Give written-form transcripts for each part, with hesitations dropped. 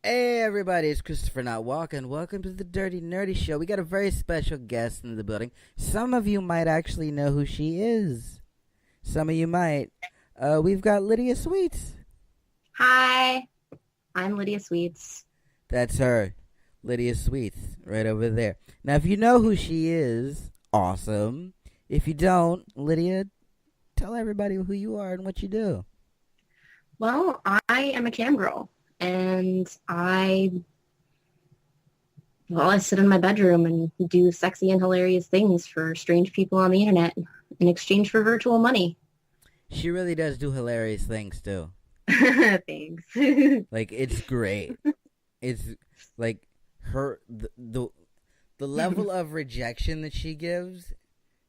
Hey everybody, it's Christopher Not Walking. Welcome to the Dirty Nerdy Show. We got a very special guest in the building. Some of you might actually know who she is. Some of you might. We've got Lydia Sweets. Hi, I'm Lydia Sweets. That's her. Lydia Sweets, right over there. Now, if you know who she is, awesome. If you don't, Lydia, tell everybody who you are and what you do. Well, I am a camgirl, and I sit in my bedroom and do sexy and hilarious things for strange people on the internet in exchange for virtual money. She really does do hilarious things, too. Thanks. Like, it's great. It's like the level of rejection that she gives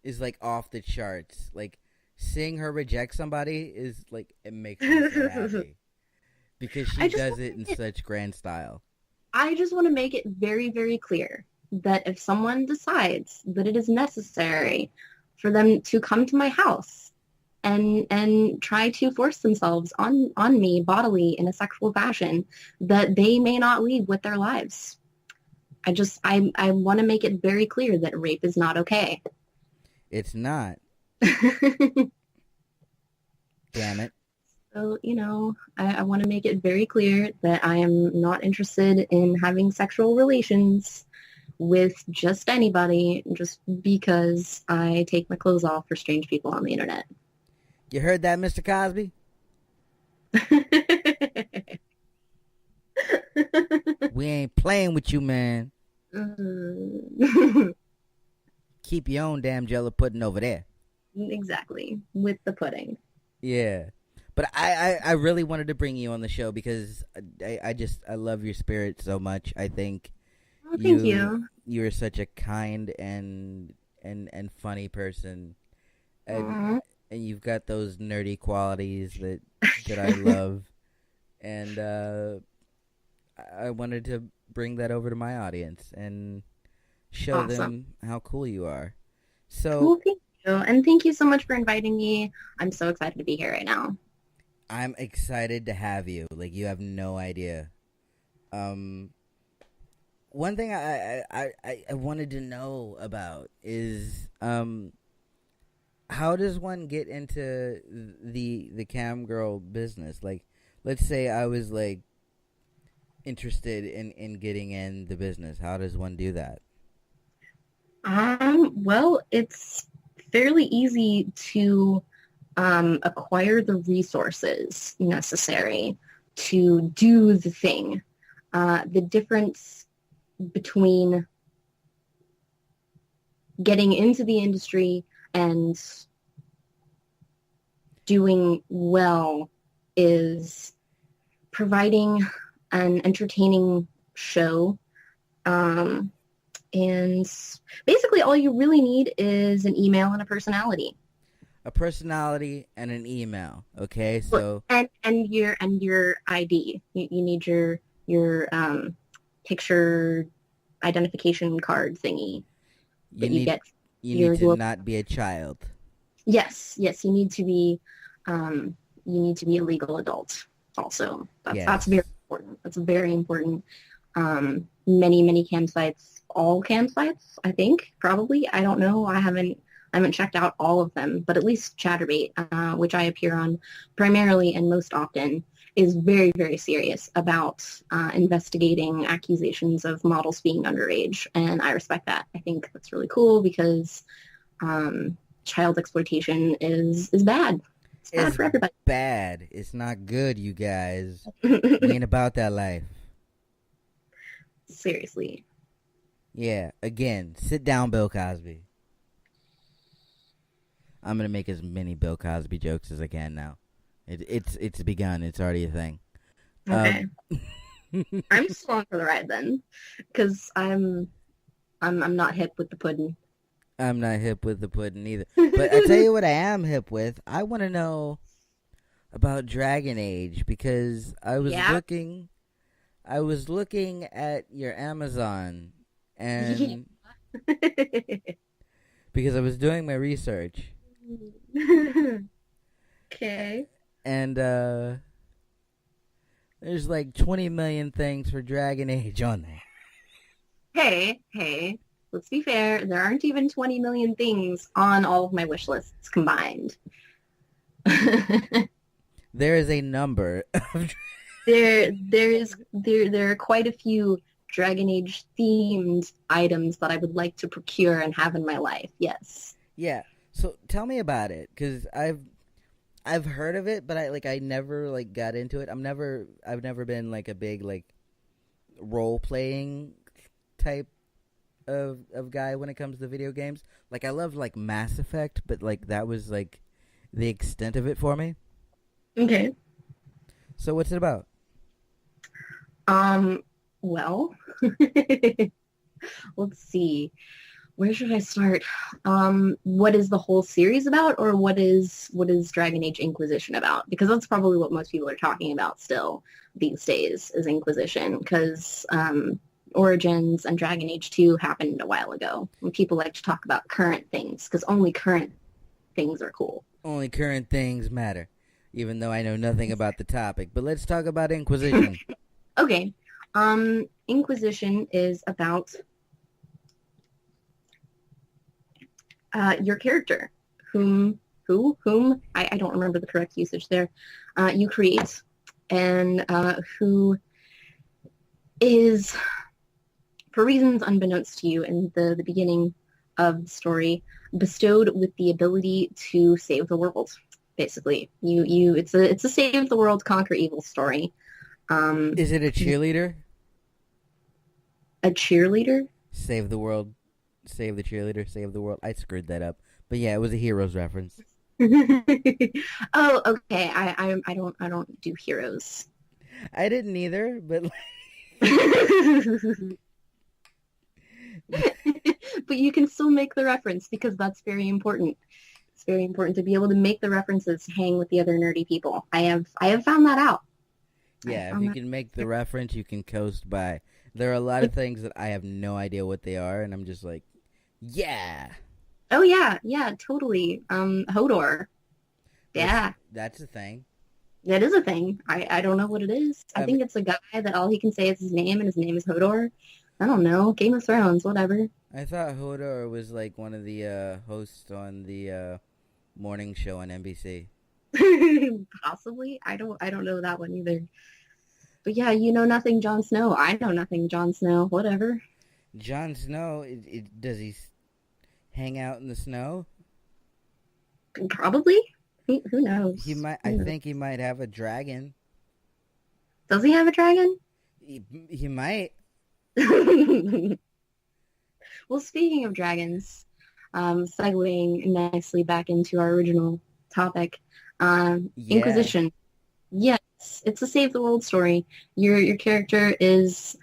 is like off the charts. Like seeing her reject somebody is like it makes me so happy because she does it in such grand style. I just want to make it very, very clear that if someone decides that it is necessary for them to come to my house and try to force themselves on me bodily in a sexual fashion, that they may not leave with their lives. I want to make it very clear that rape is not okay. It's not. Damn it. So, I want to make it very clear that I am not interested in having sexual relations with just anybody just because I take my clothes off for strange people on the internet. You heard that, Mr. Cosby? We ain't playing with you, man. Keep your own damn Jello pudding over there. Exactly, with the pudding. Yeah. But I really wanted to bring you on the show because I love your spirit so much. I think Oh, thank you. you're such a kind and funny person. And and you've got those nerdy qualities that I love. And I wanted to bring that over to my audience and show Awesome. them how cool you are. Well, So thank you. And thank you so much for inviting me. I'm so excited to be here right now. I'm excited to have you. Like you have no idea. Um, One thing I wanted to know about is how does one get into the cam girl business? Like, let's say I was like interested in getting in the business. How does one do that? Well, it's fairly easy to acquire the resources necessary to do the thing. The difference between getting into the industry and doing well is providing an entertaining show. And basically all you really need is an email and a personality. A personality and an email. Okay, so And your ID. You need your picture identification card thingy you that you need get. you need Your to not be a child. yes, um, you need to be a legal adult. Also, that's very Yes. important. That's very important. Many campsites, all campsites, I think probably. I don't know. I haven't checked out all of them, but at least Chatterbait, which I appear on primarily and most often, is very, very serious about investigating accusations of models being underage, and I respect that. I think that's really cool because child exploitation is bad. It's bad It's for everybody. bad. It's not good, you guys. We ain't about that life. Seriously. Yeah, again, sit down, Bill Cosby. I'm gonna make as many Bill Cosby jokes as I can now. It's begun. It's already a thing. Okay. Um, I'm just along for the ride then, because I'm not hip with the pudding. I'm not hip with the pudding either. But I tell you what, I am hip with. I want to know about Dragon Age because Yeah. I was looking at your Amazon, Yeah. and because I was doing my research, Okay. and There's like 20 million things for Dragon Age on there. Hey, let's be fair. There aren't even 20 million things on all of my wish lists combined. There is a number of there are quite a few Dragon Age themed items that I would like to procure and have in my life. Yes. yeah. So tell me about it, because I've heard of it, but I never like got into it. I've never been like a big like role playing type of guy when it comes to video games. Like I love like Mass Effect, but like that was like the extent of it for me. Okay. So what's it about? Well, let's see. Where should I start? What is the whole series about, or what is Dragon Age Inquisition about? Because that's probably what most people are talking about still these days is Inquisition, because Origins and Dragon Age 2 happened a while ago, and people like to talk about current things because only current things are cool. Only current things matter, even though I know nothing about the topic. But let's talk about Inquisition. Okay. Inquisition is about your character, whom I don't remember the correct usage there, you create, and who is, for reasons unbeknownst to you in the beginning of the story, bestowed with the ability to save the world. Basically, it's a save the world, conquer evil story. Is it a cheerleader? A cheerleader? Save the world. Save the cheerleader, save the world. I screwed that up. But yeah, it was a Heroes reference. Oh, okay. I don't do heroes. I didn't either, but But you can still make the reference because that's very important. It's very important to be able to make the references to hang with the other nerdy people. I have found that out. yeah, if you can make the reference, you can coast by. There are a lot of things that I have no idea what they are, and I'm just like, yeah. Oh yeah, totally. Hodor. Yeah. That's a thing. That is a thing. I don't know what it is. I think it's a guy that all he can say is his name, and his name is Hodor. I don't know. Game of Thrones, whatever. I thought Hodor was like one of the hosts on the morning show on NBC. Possibly. I don't know that one either. But yeah, you know nothing, Jon Snow. I know nothing, Jon Snow. Whatever. Jon Snow, does he hang out in the snow? Probably. Who knows? He might. I think he might have a dragon. Does he have a dragon? He might. Well, speaking of dragons, segueing nicely back into our original topic, Yeah. Inquisition. Yes, it's a save the world story. Your character is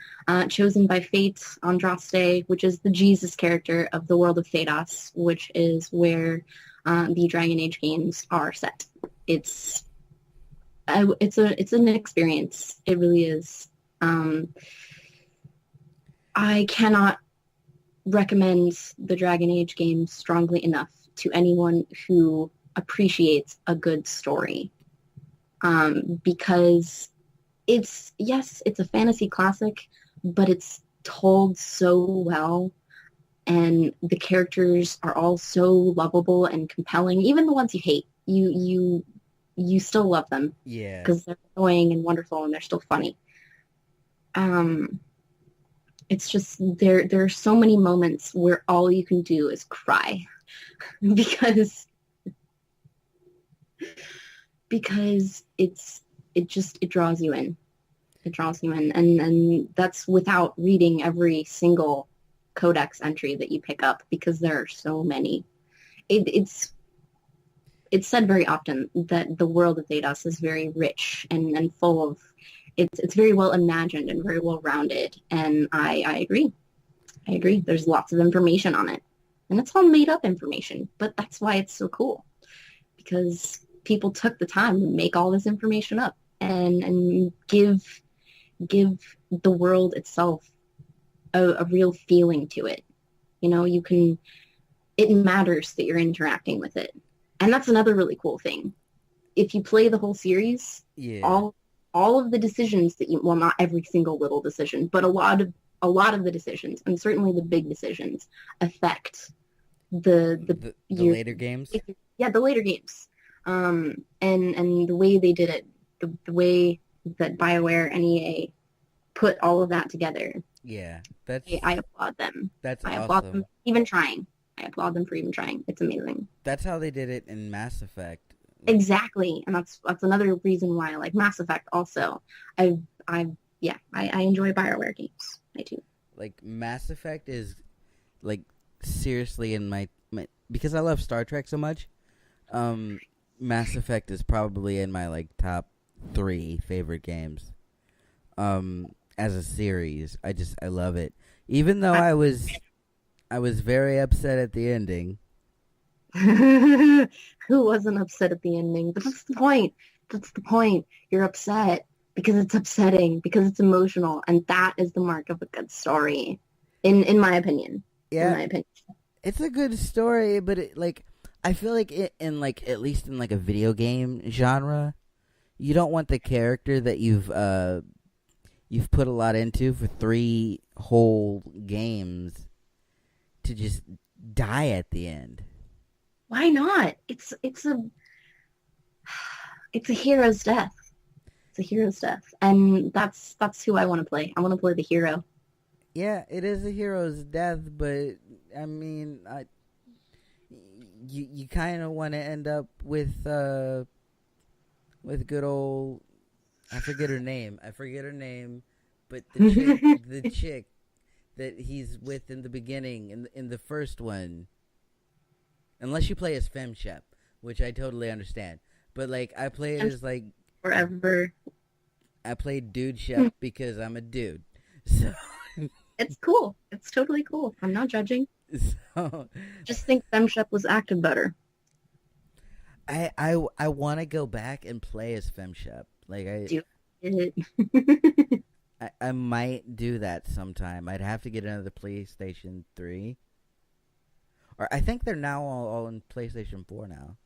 chosen by fate, Andraste, which is the Jesus character of the world of BAD-ASS, which is where the Dragon Age games are set. It's an experience. It really is. I cannot recommend the Dragon Age games strongly enough to anyone who appreciates a good story. Because it's a fantasy classic, but it's told so well, and the characters are all so lovable and compelling. Even the ones you hate, you still love them. Yeah. Because they're annoying and wonderful, and they're still funny. It's just there are so many moments where all you can do is cry because it draws you in. It draws you in, and that's without reading every single codex entry that you pick up, because there are so many. It's said very often that the world of BAD-ASS is very rich and full of. It's very well imagined and very well rounded, and I agree. I agree. There's lots of information on it, and it's all made up information, but that's why it's so cool, because people took the time to make all this information up and give the world itself a real feeling to it. You know, it matters that you're interacting with it, and that's another really cool thing. If you play the whole series, Yeah. all all of the decisions that you, well, not every single little decision, but a lot of the decisions, and certainly the big decisions, affect the your, later games. yeah, the later games. And the way they did it, the way that BioWare and EA put all of that together, Yeah, I applaud them. that's I applaud awesome. them even trying. I applaud them for even trying. It's amazing. That's how they did it in Mass Effect. Exactly, and that's another reason why I like Mass Effect. Also, I yeah, I enjoy BioWare games. I do. Like Mass Effect is like seriously in my because I love Star Trek so much. Mass Effect is probably in my like top 3 favorite games. As a series, I love it. Even though I was very upset at the ending. Who wasn't upset at the ending? But that's the point. That's the point. You're upset because it's upsetting, because it's emotional, and that is the mark of a good story, in my opinion. In Yeah, my opinion. it's a good story, but I feel like in like at least in like a video game genre, you don't want the character that you've put a lot into for 3 whole games to just die at the end. Why not? It's a hero's death. It's a hero's death, and that's who I want to play. I want to play the hero. Yeah, it is a hero's death, but I mean, you kind of want to end up with good old, I forget her name. But the chick that he's with in the beginning in the first one. Unless you play as FemShep, which I totally understand. But like I play it And as like forever. I play Dude Shep because I'm a dude. So It's cool. It's totally cool. I'm not judging. so Just think FemShep was acted better. I want to go back and play as FemShep. Like Do it. I might do that sometime. I'd have to get another PlayStation 3. Or I think they're now all in PlayStation 4 now.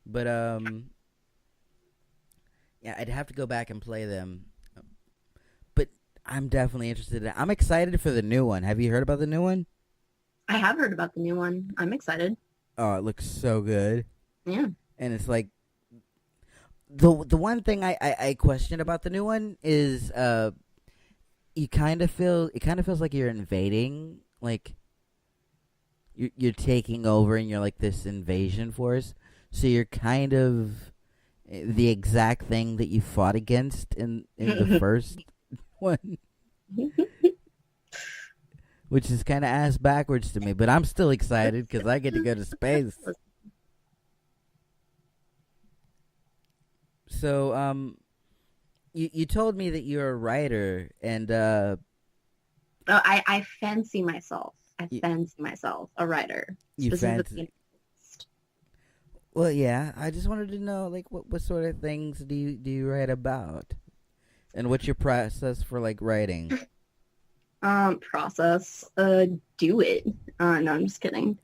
But yeah, I'd have to go back and play them. But I'm definitely interested. I'm excited for the new one. Have you heard about the new one? I have heard about the new one. I'm excited. Oh, it looks so good. Yeah. And it's like the one thing I question about the new one is it kind of feels like you're invading, like you're taking over and you're like this invasion force. So you're kind of the exact thing that you fought against in the first one, which is kind of ass backwards to me. But I'm still excited because I get to go to space. So you told me that you're a writer and Oh, I fancy myself. I you, fancy myself a writer, you fancy. specifically an artist. Well, yeah. I just wanted to know, like, what sort of things do you write about, and what's your process for like writing? Process. Do it. No, I'm just kidding.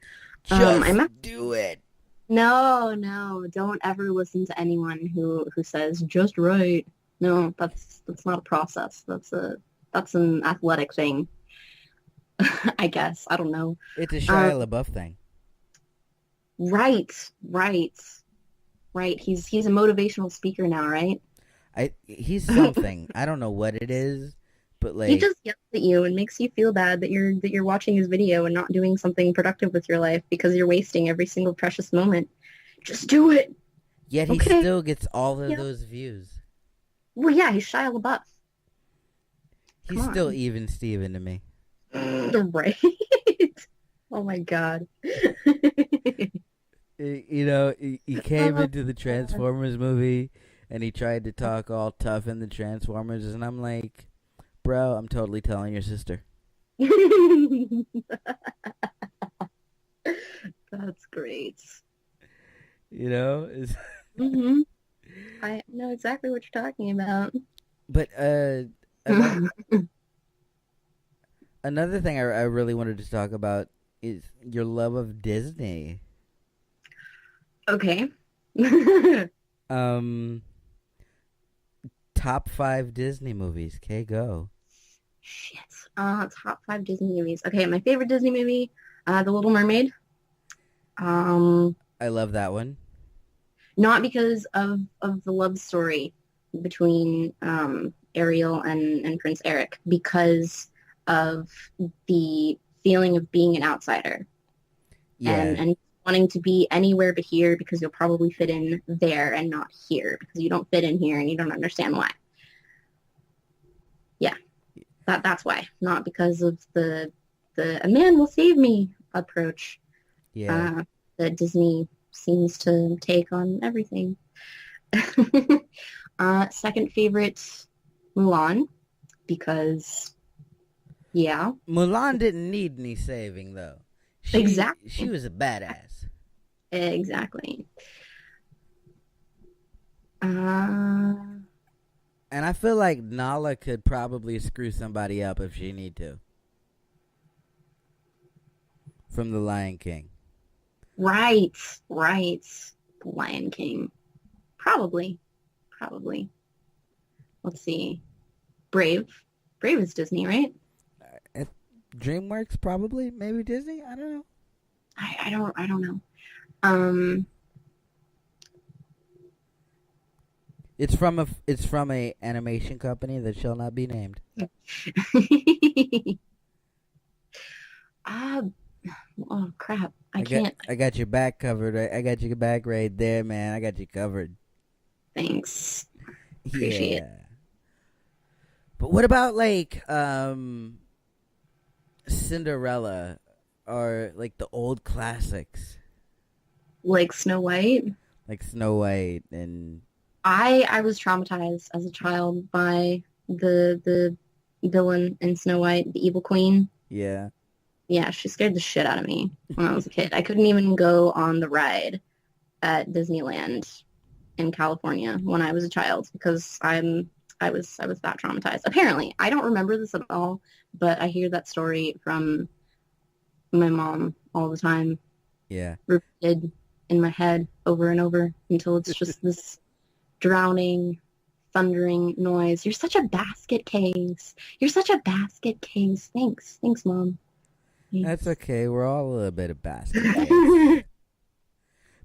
Just I'm do it. no. Don't ever listen to anyone who says just write. No, that's not a process. That's an athletic thing. I guess. I don't know. It's a Um, Shia LaBeouf thing. right, right, right. He's a motivational speaker now, right? He's something. I don't know what it is, but He like, just yells at you and makes you feel bad that you're watching his video and not doing something productive with your life because you're wasting every single precious moment. Just do it. yet he Okay. still gets all of Yeah. those views. Well, yeah, he's Shia LaBeouf. Come He's still on. even Steven to me. Right. Oh my God. You know, he came Oh, into the God. Transformers movie and he tried to talk all tough in the Transformers, and I'm like, bro, I'm totally telling your sister. That's great. You know, hmm I know exactly what you're talking about. but another thing I really wanted to talk about is your love of Disney. Okay. Um, top 5 Disney movies. Okay, go. Shit. Top 5 Disney movies. Okay, my favorite Disney movie, The Little Mermaid. Um, I love that one. Not because of the love story between Ariel and Prince Eric, because of the feeling of being an outsider Yeah. and wanting to be anywhere but here because you'll probably fit in there and not here because you don't fit in here and you don't understand why. Yeah, that's why, not because of the a man will save me approach Yeah. that Disney seems to take on everything. Second favorite, Mulan, because yeah, Mulan didn't need any saving though. She exactly, was a badass. exactly. Uh, And I feel like Nala could probably screw somebody up if she need to. From The Lion King. right, right. Lion King, probably, probably. Let's see. Brave, Brave is Disney, right? DreamWorks probably, maybe Disney. I don't know. I don't know. Um, It's from a animation company that shall not be named. ah, oh crap! I can't. I got your back covered. I got your back right there, man. I got you covered. Thanks. Appreciate it. But what about like Cinderella or like the old classics Like Snow White. like Snow White and I was traumatized as a child by the villain in Snow White, the evil queen. yeah. Yeah, she scared the shit out of me when I was a kid. I couldn't even go on the ride at Disneyland in California when I was a child because I was that traumatized. Apparently, I don't remember this at all, but I hear that story from my mom all the time, Yeah. repeated in my head over and over until it's just this drowning, thundering noise. You're such a basket case. You're such a basket case. Thanks. Thanks, Mom. Thanks. That's okay. We're all a little bit of basket case.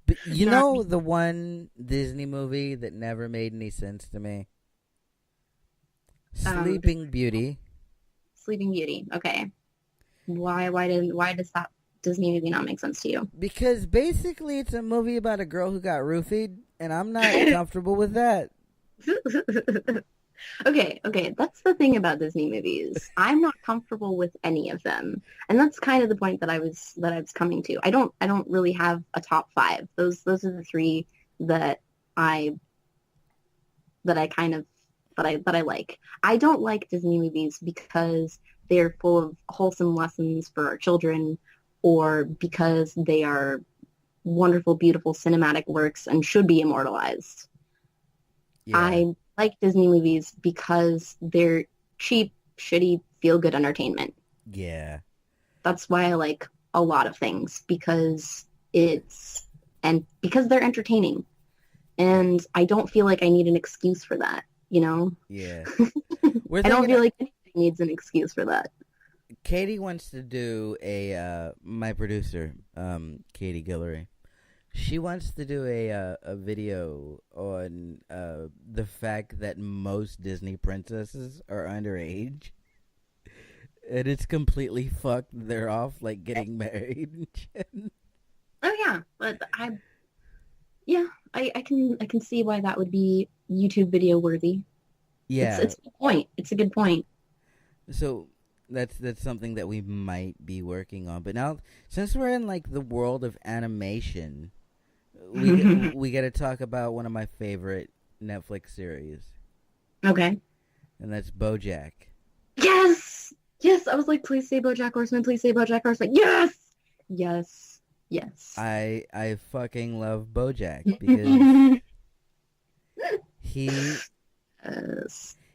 But you know the one Disney movie that never made any sense to me? Sleeping Beauty. Sleeping Beauty. Okay. Why does that Disney movie not make sense to you? Because basically it's a movie about a girl who got roofied, and I'm not comfortable with that. Okay, that's the thing about Disney movies. I'm not comfortable with any of them. And that's kind of the point that I was coming to. I don't really have a top 5. Those are the 3 that I kind of that I like. I don't like Disney movies because they're full of wholesome lessons for our children or because they are wonderful, beautiful cinematic works and should be immortalized. Yeah. I like Disney movies because they're cheap, shitty, feel-good entertainment. Yeah. That's why I like a lot of things because because they're entertaining. And I don't feel like I need an excuse for that, you know? Yeah. I don't feel like anything needs an excuse for that. Katie wants to do my producer, Katie Guillory. She wants to do a video on the fact that most Disney princesses are underage. And it's completely fucked. They're off like getting married and shit. Oh yeah, but I can see why that would be YouTube video worthy. Yeah. It's a good point. It's a good point. So that's something that we might be working on. But now, since we're in like the world of animation, we got to talk about one of my favorite Netflix series. Okay. And that's BoJack. Yes! Yes! I was like, please say Bojack Horseman, please say Bojack Horseman. Yes! Yes. Yes. I fucking love BoJack because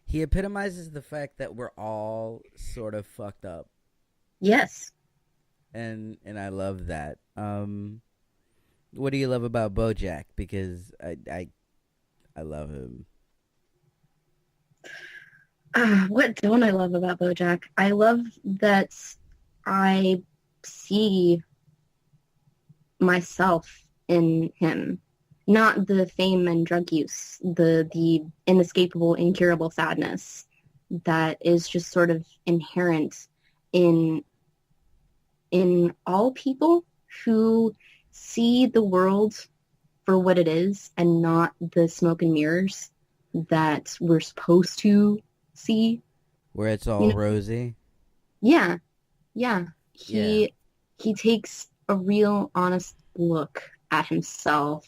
he epitomizes the fact that we're all sort of fucked up. Yes. And I love that. What do you love about BoJack? Because I love him. What don't I love about BoJack? I love that I see myself in him. Not the fame and drug use, the inescapable, incurable sadness that is just sort of inherent in all people who see the world for what it is and not the smoke and mirrors that we're supposed to see. Where it's You all know, rosy. yeah, yeah. Yeah. He takes a real honest look at himself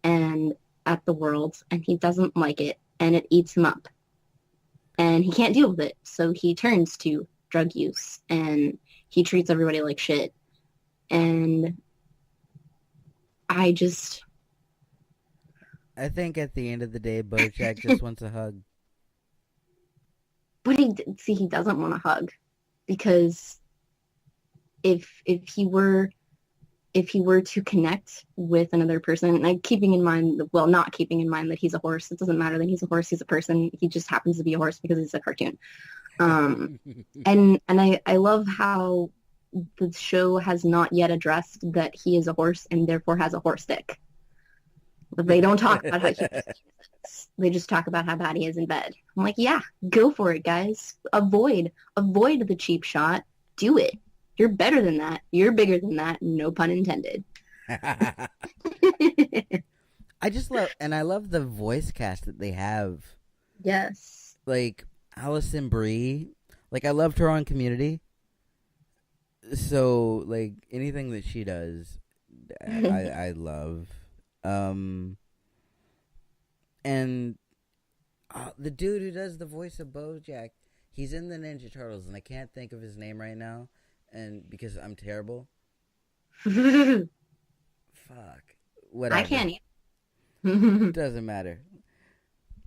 and at the world, and he doesn't like it, and it eats him up. And he can't deal with it, so he turns to drug use, and he treats everybody like shit. And I just, I think at the end of the day, Bojack just wants a hug. but he doesn't want to hug because if he were to connect with another person, like keeping in mind, well, not keeping in mind that he's a horse, it doesn't matter that he's a horse, he's a person. He just happens to be a horse because it's a cartoon. Um, and I love how the show has not yet addressed that he is a horse and therefore has a horse dick. But they don't talk about how he is. They just talk about how bad he is in bed. I'm like, yeah, go for it, guys. Avoid the cheap shot. Do it. You're better than that. You're bigger than that. No pun intended. I love the voice cast that they have. Yes. Like Allison Brie, like I loved her on Community. So like anything that she does, I love. Um, and the dude who does the voice of BoJack, he's in the Ninja Turtles, and I can't think of his name right now, and because I'm terrible. I Fuck, whatever. can't eat. Doesn't matter.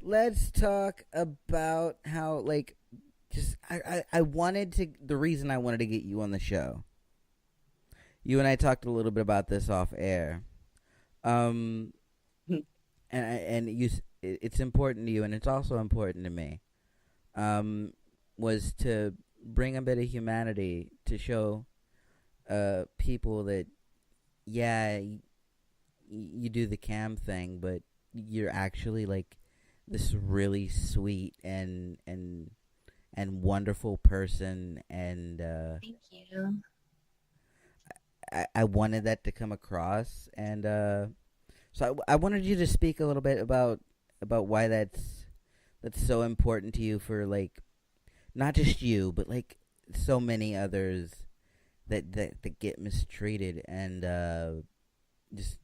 Let's talk about how like just I wanted to the reason I wanted to get you on the show. You and I talked a little bit about this off air. Um and it's important to you and it's also important to me. Was to bring a bit of humanity to show people that yeah, you do the cam thing, but you're actually like this really sweet and wonderful person, and Thank you. I wanted that to come across, and so I wanted you to speak a little bit about why that's so important to you for like not just you, but like so many others that get mistreated and just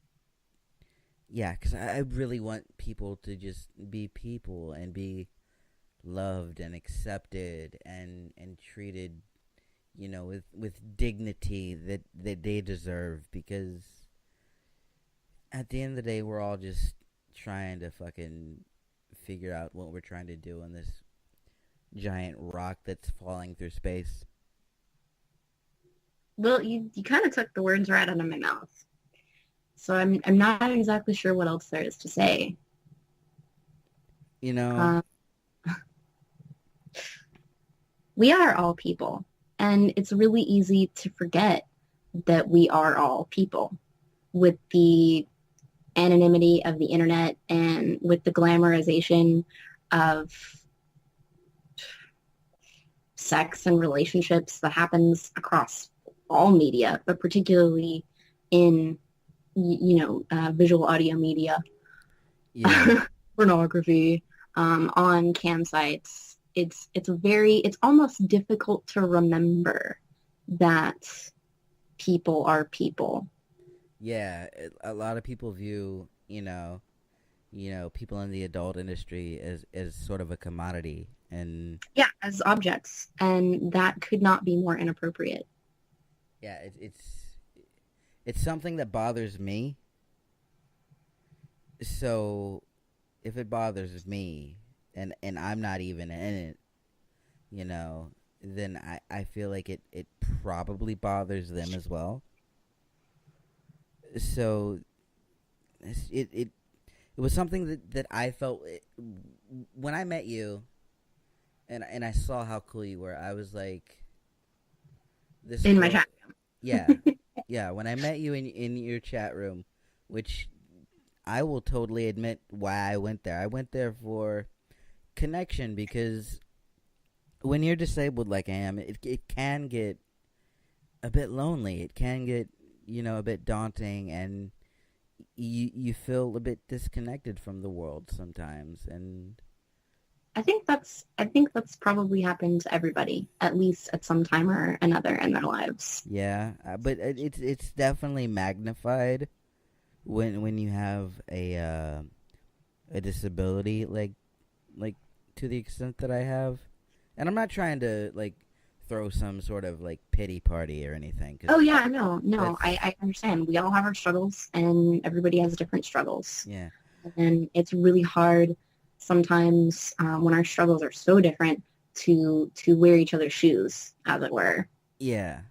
yeah, because I really want people to just be people and be loved and accepted and treated, with dignity that they deserve. Because at the end of the day, we're all just trying to fucking figure out what we're trying to do on this giant rock that's falling through space. Well, you kind of took the words right out of my mouth. So I'm not exactly sure what else there is to say. You know, Uh, we are all people, and it's really easy to forget that we are all people with the anonymity of the internet and with the glamorization of sex and relationships that happens across all media, but particularly in visual audio media, yeah, pornography, on cam sites. It's almost difficult to remember that people are people. yeah. A lot of people view people in the adult industry as sort of a commodity, and Yeah, as objects, and that could not be more inappropriate. yeah, it's something that bothers me. So if it bothers me, and I'm not even in it, then I feel like it probably bothers them as well. So it was something that I felt when I met you, and I saw how cool you were. I was like, this In my girl. chat. Yeah, yeah. When I met you in your chat room, which I will totally admit why I went there. I went there for connection because when you're disabled like I am, it can get a bit lonely. It can get, a bit daunting, and you feel a bit disconnected from the world sometimes. And I think that's probably happened to everybody, at least at some time or another in their lives. yeah, but it's definitely magnified when you have a disability like to the extent that I have. And I'm not trying to like throw some sort of like pity party or anything, because Oh yeah, no, that's I understand. We all have our struggles, and everybody has different struggles, yeah, and it's really hard sometimes when our struggles are so different to wear each other's shoes, as it were. yeah,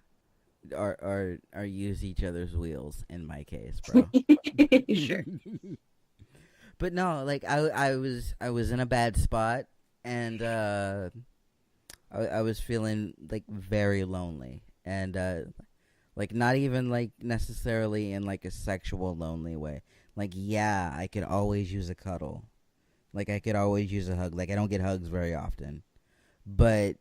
or use each other's wheels in my case, bro. Sure. But no, like I was in a bad spot, and I was feeling like very lonely, and like not even like necessarily in like a sexual lonely way. Like, yeah, I could always use a cuddle. Like, I could always use a hug. Like, I don't get hugs very often, but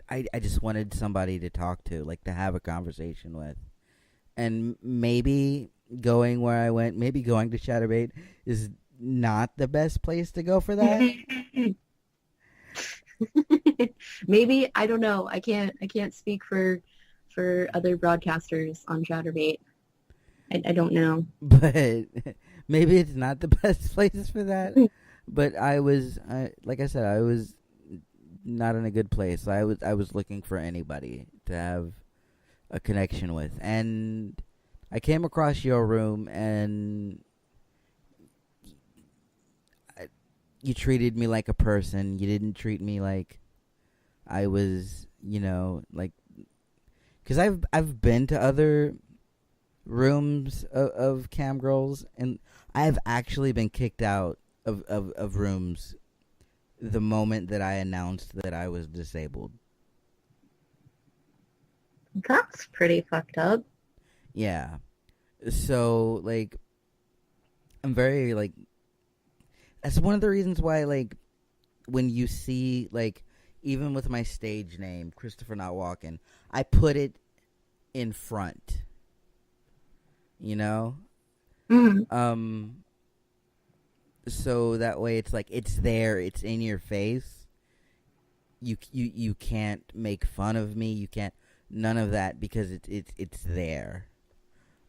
I just wanted somebody to talk to, like to have a conversation with. And maybe going where I went, maybe going to Chatterbait is not the best place to go for that. Maybe, I don't know. I can't speak for other broadcasters on Chatterbait. I don't know. But maybe it's not the best place for that. But like I said, I was not in a good place. I was looking for anybody to have a connection with, and I came across your room, and you treated me like a person. You didn't treat me like I was, like, because I've been to other rooms of Camgirls, and I have actually been kicked out of rooms the moment that I announced that I was disabled. That's pretty fucked up. Yeah. So, like, I'm very, like, that's one of the reasons why, like, when you see, like, even with my stage name, Christopher Not Walking, I put it in front, you know? Mm. So that way it's like, it's there, it's in your face. You can't make fun of me, you can't, none of that, because it's there.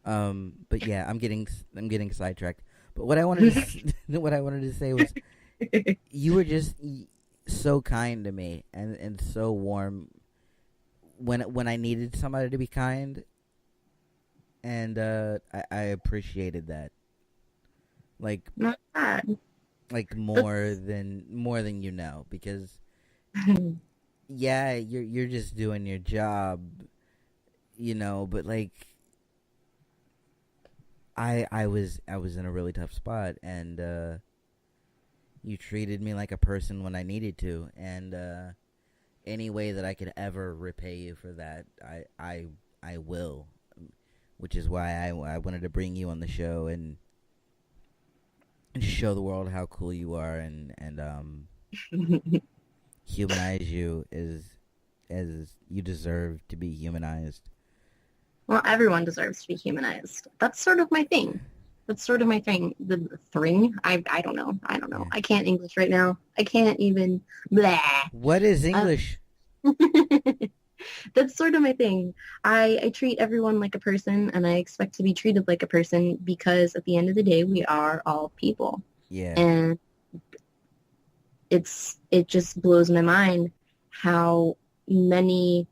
But yeah, I'm getting sidetracked. But what I wanted what I wanted to say was, you were just so kind to me, and so warm when I needed somebody to be kind, and I appreciated that. Like Not bad. like more than because yeah, you're just doing your job, but like I was in a really tough spot, and you treated me like a person when I needed to, and any way that I could ever repay you for that, I will, which is why I wanted to bring you on the show and show the world how cool you are, and humanize you as you deserve to be humanized. Well, everyone deserves to be humanized. That's sort of my thing. That's sort of my thing. The thing. I don't know. I don't know. Yeah. I can't English right now. I can't even. Blah. What is English? That's sort of my thing. I treat everyone like a person, and I expect to be treated like a person, because at the end of the day, we are all people. Yeah. And it just blows my mind how many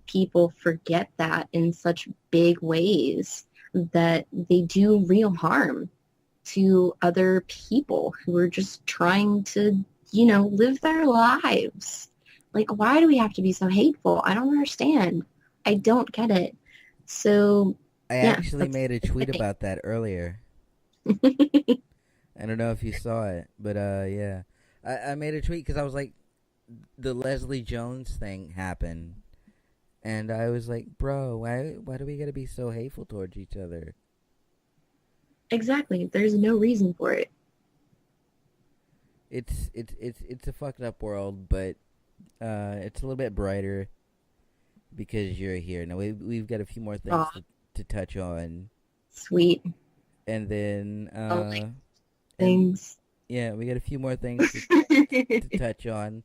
people forget that in such big ways, that they do real harm to other people who are just trying to, live their lives. Like, why do we have to be so hateful? I don't understand. I don't get it. So, I yeah. actually made a tweet about that earlier. I don't know if you saw it, but yeah. I made a tweet because I was like, the Leslie Jones thing happened, and I was like, bro, why do we gotta be so hateful towards each other? Exactly. There's no reason for it. It's a fucked up world, but it's a little bit brighter because you're here. Now we've got a few more things Aw, to touch on, sweet. and then I like and things. yeah, we got a few more things to touch on,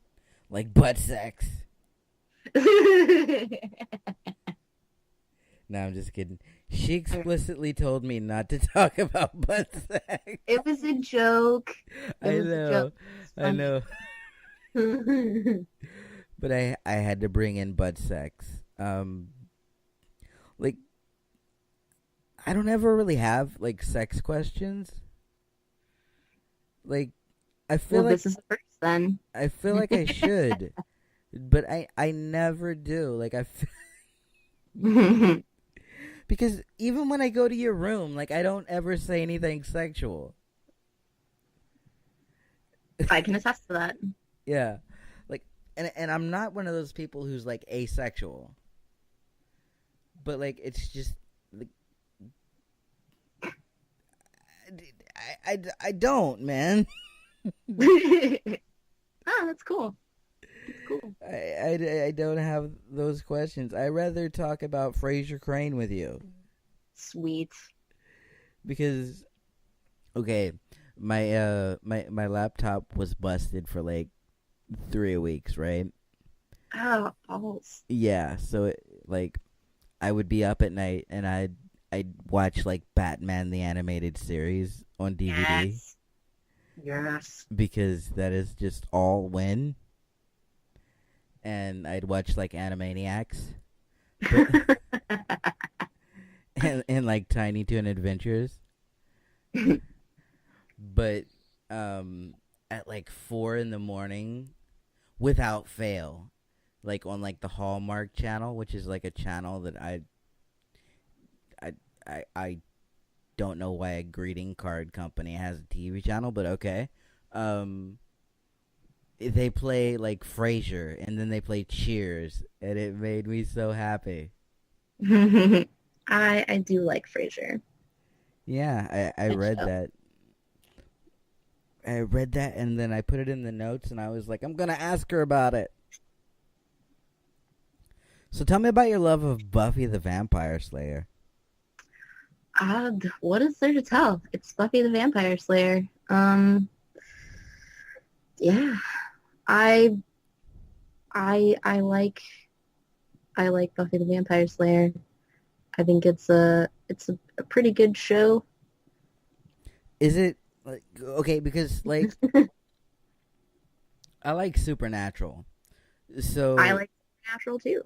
like butt sex. No, I'm just kidding. She explicitly told me not to talk about butt sex. It was a joke. I know, I know. know. But I had to bring in butt sex. Like I don't ever really have like sex questions. Like I feel Well, like this is the first then. I feel like I should, but I never do. Like because even when I go to your room, like I don't ever say anything sexual. I can attest to that. Yeah. Like and I'm not one of those people who's like asexual. But like it's just like I don't, man. Oh, that's cool. That's cool. I don't have those questions. I rather talk about Fraser Crane with you Sweet. because okay, my laptop was busted for like 3 weeks, right? Oh, balls. Yeah, so like I would be up at night and I'd watch like Batman the animated series on DVD Yes. Yes. because that is just all win. And I'd watch like Animaniacs but, and like Tiny Toon Adventures. But at like 4 a.m. without fail, like on like the Hallmark channel, which is like a channel that I don't know why a greeting card company has a TV channel, but okay. They play like Frasier and then they play Cheers, and it made me so happy. I do like Frasier. Yeah, I Good read show. that. I read that and then I put it in the notes and I was like, I'm gonna ask her about it. So tell me about your love of Buffy the Vampire Slayer. What is there to tell? It's Buffy the Vampire Slayer. Yeah. I I like Buffy the Vampire Slayer. I think it's a pretty good show. Is it like okay? Because like I like Supernatural, I so like Supernatural too.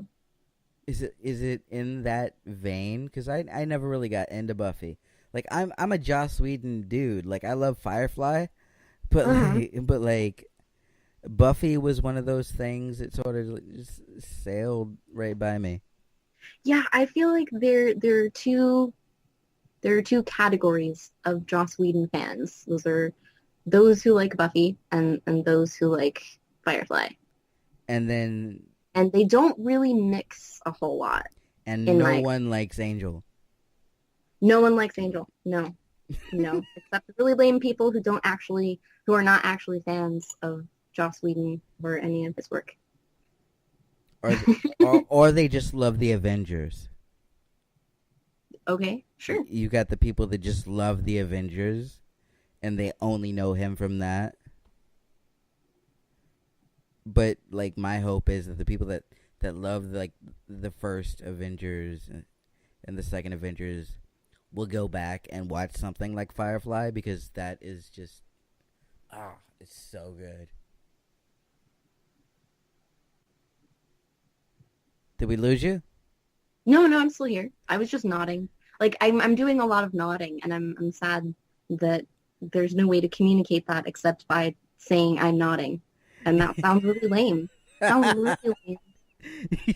is it in that vein? Because I never really got into Buffy. Like I'm a Joss Whedon dude. Like I love Firefly, but Uh-huh. like Buffy was one of those things that sort of just sailed right by me. Yeah, I feel like there are two categories of Joss Whedon fans. Those are those who like Buffy and those who like Firefly. And then And they don't really mix a whole lot and in no my one likes Angel. no one likes Angel. No. No. Except the really lame people who are not actually fans of Joss Whedon or any of his work. Or they just love the Avengers. Okay, sure. You got the people that just love the Avengers and they only know him from that. But like my hope is that the people that love like the first Avengers and the second Avengers will go back and watch something like Firefly because that is just it's so good. Did we lose you? No, no, I'm still here. I was just nodding. Like I'm doing a lot of nodding, and I'm sad that there's no way to communicate that except by saying I'm nodding, and that sounds really lame. Sounds really lame.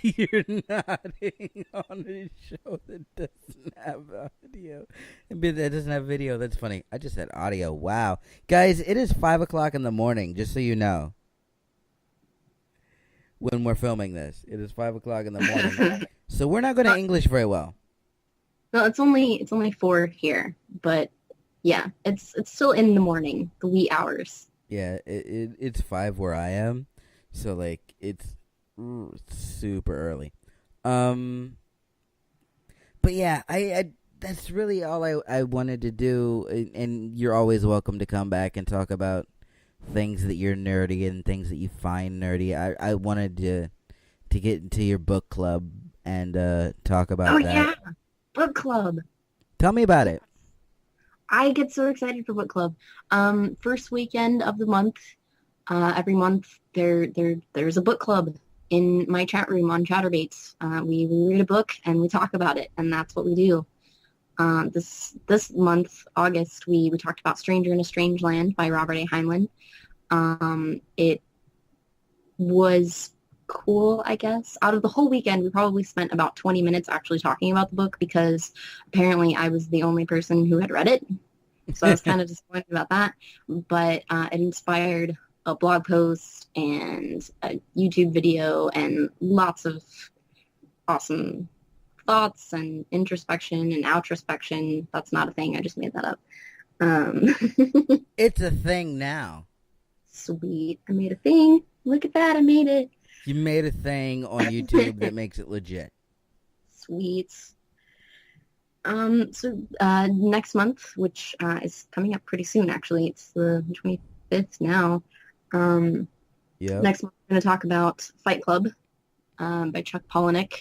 You're nodding on a show that doesn't have audio. That doesn't have video. That's funny. I just said audio. Wow. Guys, it is 5 o'clock in the morning, just so you know. When we're filming this. It is 5 o'clock in the morning. So we're not going to English very well. No, it's only 4 here, but yeah, it's still in the morning, the wee hours. Yeah, it's 5 where I am. So like it's super early. But yeah, I that's really all I wanted to do, and you're always welcome to come back and talk about things that you're nerdy and things that you find nerdy. I wanted to get into your book club and talk about that. Yeah, book club. Tell me about it. I get so excited for book club. First weekend of the month, every month there's a book club in my chat room on Chatterbaits. We read a book and we talk about it, and that's what we do. This month, August, we talked about Stranger in a Strange Land by Robert A. Heinlein. It was cool, I guess. Out of the whole weekend, we probably spent about 20 minutes actually talking about the book because apparently I was the only person who had read it. So I was kind of disappointed about that. But it inspired a blog post and a YouTube video and lots of awesome thoughts and introspection and outrospection. That's not a thing. I just made that up. It's a thing now. Sweet. I made a thing. Look at that. I made it. You made a thing on YouTube that makes it legit. Sweet. So next month, which is coming up pretty soon, actually. It's the 25th now. Next month, we're going to talk about Fight Club by Chuck Palahniuk.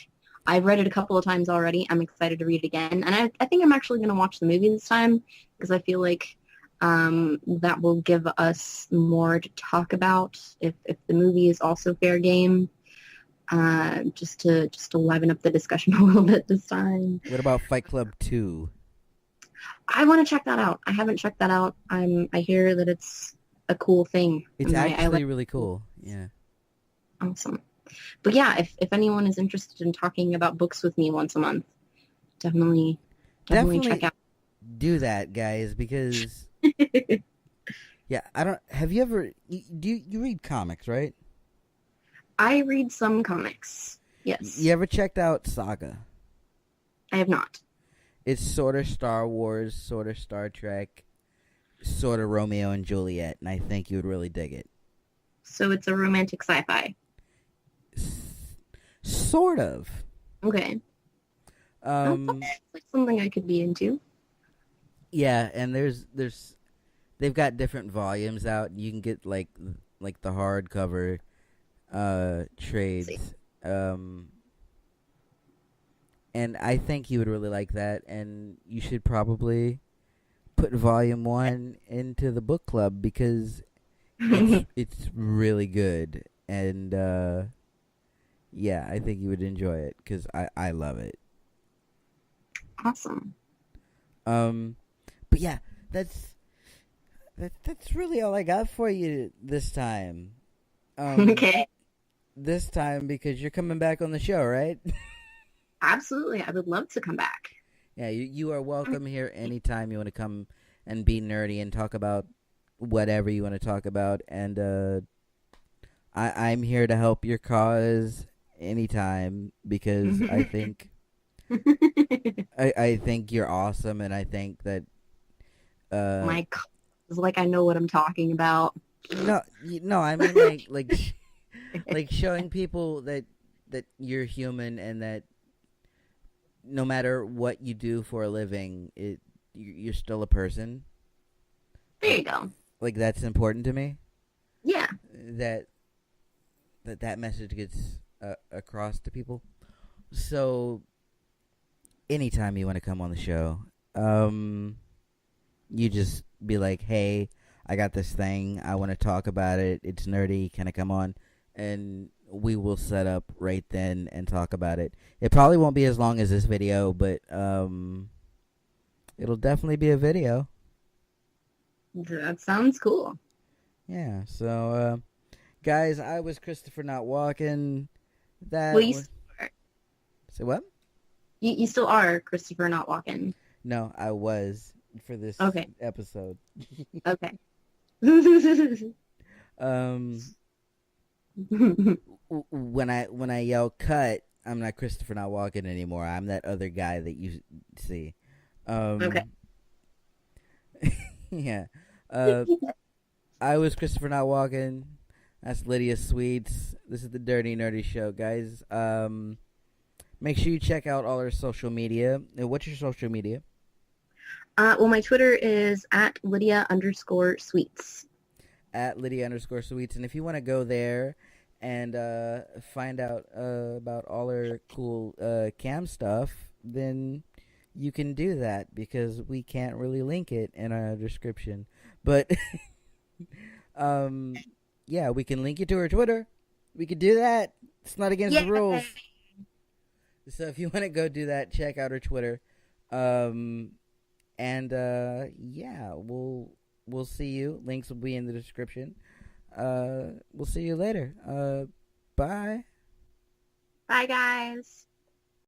I've read it a couple of times already. I'm excited to read it again. And I think I'm actually going to watch the movie this time because I feel like that will give us more to talk about if the movie is also fair game. Just to liven up the discussion a little bit this time. What about Fight Club 2? I want to check that out. I haven't checked that out. I hear that it's a cool thing. It's actually really cool. Yeah. Awesome. But yeah, if anyone is interested in talking about books with me once a month, definitely check out. Do that, guys, because yeah, have you ever do you read comics, right? I read some comics. Yes. You ever checked out Saga? I have not. It's sort of Star Wars, sort of Star Trek, sort of Romeo and Juliet, and I think you would really dig it. So it's a romantic sci-fi. Sort of. Okay. That's like something I could be into. Yeah, and they've got different volumes out. You can get like the hardcover trades. And I think you would really like that, and you should probably put volume 1 into the book club because it's really good, and yeah, I think you would enjoy it because I love it. Awesome. But yeah, that's really all I got for you this time. Okay. This time because you're coming back on the show, right? Absolutely. I would love to come back. Yeah, you are welcome here anytime you want to come and be nerdy and talk about whatever you want to talk about. And I'm here to help your cause anytime because I think I think you're awesome, and I think that my cause is like I know what I'm talking about. No, I mean like showing people that you're human and that no matter what you do for a living, you're still a person. There you go. Like that's important to me. Yeah. That message gets across to people. So anytime you want to come on the show, you just be like, hey, I got this thing. I want to talk about it. It's nerdy. Can I come on? And we will set up right then and talk about it. It probably won't be as long as this video, but it'll definitely be a video. That sounds cool. Yeah, so guys, I was Christopher Not Walking. Well, That you was. still are. Say what? You still are Christopher not walking. No, I was for this Okay. episode. Okay. um, when I yell cut, I'm not Christopher not walking anymore. I'm that other guy that you see. Okay. Um, yeah. Uh, I was Christopher not walking. That's Lydia Sweets. This is the Dirty Nerdy Show, guys. Make sure you check out all our social media. What's your social media? Well, my Twitter is at Lydia_Sweets. At Lydia_Sweets. And if you want to go there and find out about all our cool cam stuff, then you can do that because we can't really link it in our description. But yeah, we can link you to her Twitter. We could do that. It's not against the Yay! rules. So if you want to go do that, check out her Twitter. Um, and yeah, we'll see you. Links will be in the description. We'll see you later. Bye. Bye, guys.